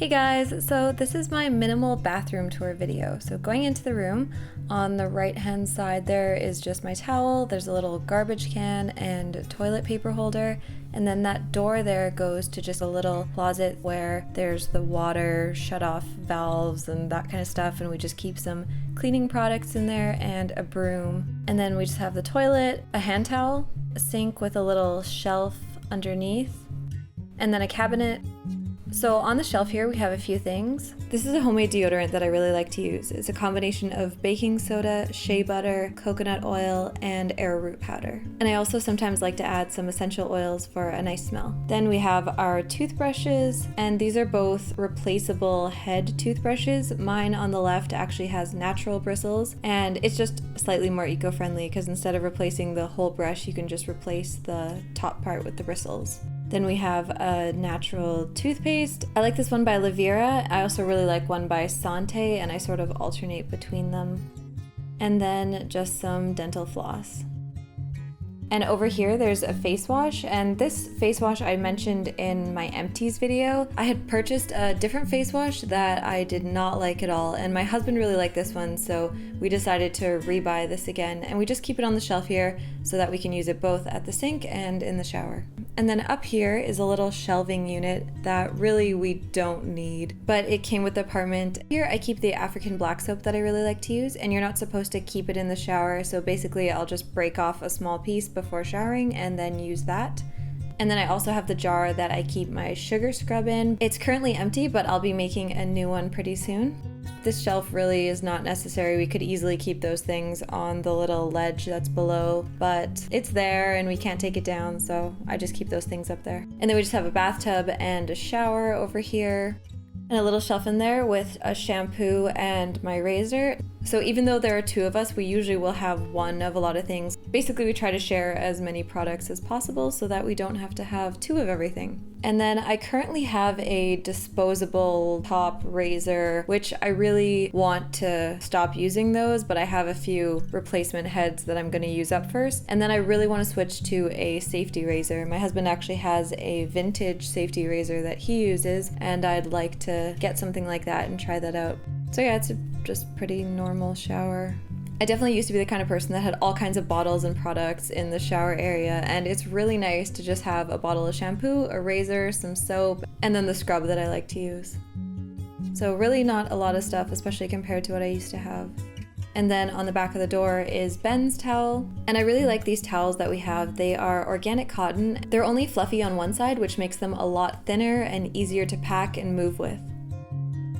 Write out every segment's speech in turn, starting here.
Hey guys, so this is my minimal bathroom tour video. So going into the room, on the right hand side there is just my towel, there's a little garbage can and toilet paper holder, and then that door there goes to just a little closet where there's the water shut off valves and that kind of stuff, and we just keep some cleaning products in there and a broom. And then we just have the toilet, a hand towel, a sink with a little shelf underneath, and then a cabinet. So on the shelf here we have a few things. This is a homemade deodorant that I really like to use. It's a combination of baking soda, shea butter, coconut oil, and arrowroot powder. And I also sometimes like to add some essential oils for a nice smell. Then we have our toothbrushes, and these are both replaceable head toothbrushes. Mine on the left actually has natural bristles, and it's just slightly more eco-friendly because instead of replacing the whole brush, you can just replace the top part with the bristles. Then we have a natural toothpaste. I like this one by Levera. I also really like one by Sante, and I sort of alternate between them. And then just some dental floss. And over here there's a face wash, and this face wash I mentioned in my empties video. I had purchased a different face wash that I did not like at all, and my husband really liked this one, so we decided to rebuy this again, and we just keep it on the shelf here so that we can use it both at the sink and in the shower. And then up here is a little shelving unit that really we don't need, but it came with the apartment. Here I keep the African black soap that I really like to use, and you're not supposed to keep it in the shower, so basically I'll just break off a small piece before showering and then use that. And then I also have the jar that I keep my sugar scrub in. It's currently empty, but I'll be making a new one pretty soon. This shelf really is not necessary. We could easily keep those things on the little ledge that's below, but it's there and we can't take it down, so I just keep those things up there. And then we just have a bathtub and a shower over here, and a little shelf in there with a shampoo and my razor. So even though there are two of us, we usually will have one of a lot of things. Basically, we try to share as many products as possible so that we don't have to have two of everything. And then I currently have a disposable top razor, which I really want to stop using those, but I have a few replacement heads that I'm going to use up first. And then I really want to switch to a safety razor. My husband actually has a vintage safety razor that he uses, and I'd like to get something like that and try that out. So yeah, it's a just pretty normal shower. I definitely used to be the kind of person that had all kinds of bottles and products in the shower area, and it's really nice to just have a bottle of shampoo, a razor, some soap, and then the scrub that I like to use. So really not a lot of stuff, especially compared to what I used to have. And then on the back of the door is Ben's towel. And I really like these towels that we have. They are organic cotton. They're only fluffy on one side, which makes them a lot thinner and easier to pack and move with.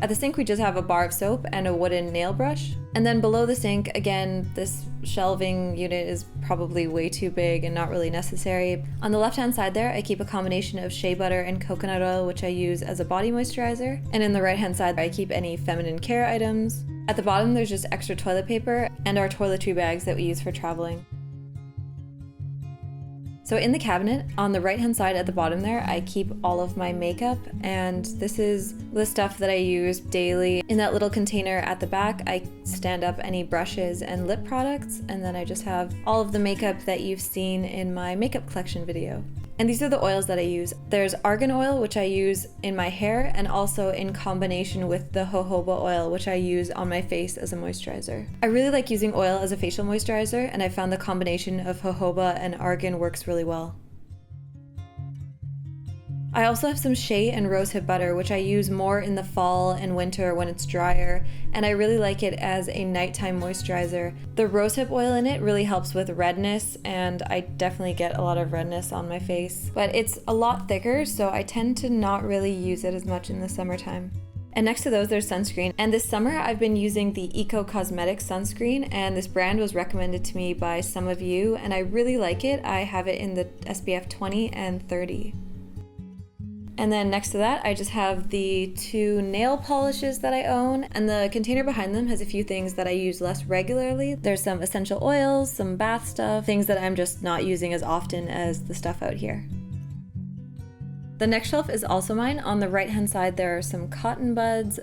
At the sink we just have a bar of soap and a wooden nail brush. And then below the sink, again, this shelving unit is probably way too big and not really necessary. On the left hand side there, I keep a combination of shea butter and coconut oil, which I use as a body moisturizer. And in the right hand side, I keep any feminine care items. At the bottom, there's just extra toilet paper and our toiletry bags that we use for traveling. So in the cabinet, on the right hand side at the bottom there, I keep all of my makeup, and this is the stuff that I use daily. In that little container at the back, I stand up any brushes and lip products, and then I just have all of the makeup that you've seen in my makeup collection video. And these are the oils that I use. There's argan oil, which I use in my hair, and also in combination with the jojoba oil, which I use on my face as a moisturizer. I really like using oil as a facial moisturizer, and I found the combination of jojoba and argan works really well. I also have some shea and rosehip butter, which I use more in the fall and winter when it's drier, and I really like it as a nighttime moisturizer. The rosehip oil in it really helps with redness, and I definitely get a lot of redness on my face. But it's a lot thicker, so I tend to not really use it as much in the summertime. And next to those, there's sunscreen. And this summer, I've been using the Eco Cosmetics sunscreen, and this brand was recommended to me by some of you, and I really like it. I have it in the SPF 20 and 30. And then next to that, I just have the two nail polishes that I own, and the container behind them has a few things that I use less regularly. There's some essential oils, some bath stuff, things that I'm just not using as often as the stuff out here. The next shelf is also mine. On the right hand side, there are some cotton buds,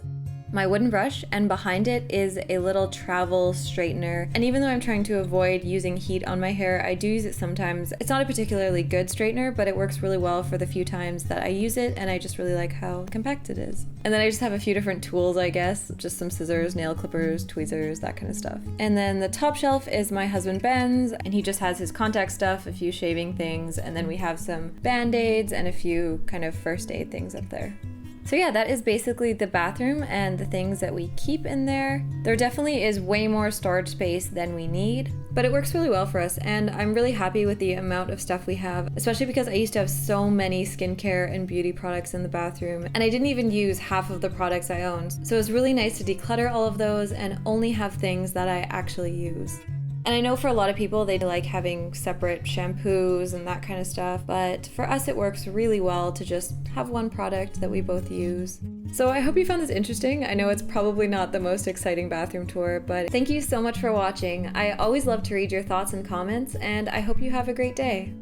my wooden brush, and behind it is a little travel straightener. And even though I'm trying to avoid using heat on my hair, I do use it sometimes. It's not a particularly good straightener, but it works really well for the few times that I use it, and I just really like how compact it is. And then I just have a few different tools, I guess, just some scissors, nail clippers, tweezers, that kind of stuff. And then the top shelf is my husband Ben's, and he just has his contact stuff, a few shaving things, and then we have some band-aids and a few kind of first aid things up there. So yeah, that is basically the bathroom and the things that we keep in there. There definitely is way more storage space than we need, but it works really well for us, and I'm really happy with the amount of stuff we have, especially because I used to have so many skincare and beauty products in the bathroom, and I didn't even use half of the products I owned. So it's really nice to declutter all of those and only have things that I actually use. And I know for a lot of people, they like having separate shampoos and that kind of stuff, but for us it works really well to just have one product that we both use. So I hope you found this interesting. I know it's probably not the most exciting bathroom tour, but thank you so much for watching. I always love to read your thoughts and comments, and I hope you have a great day.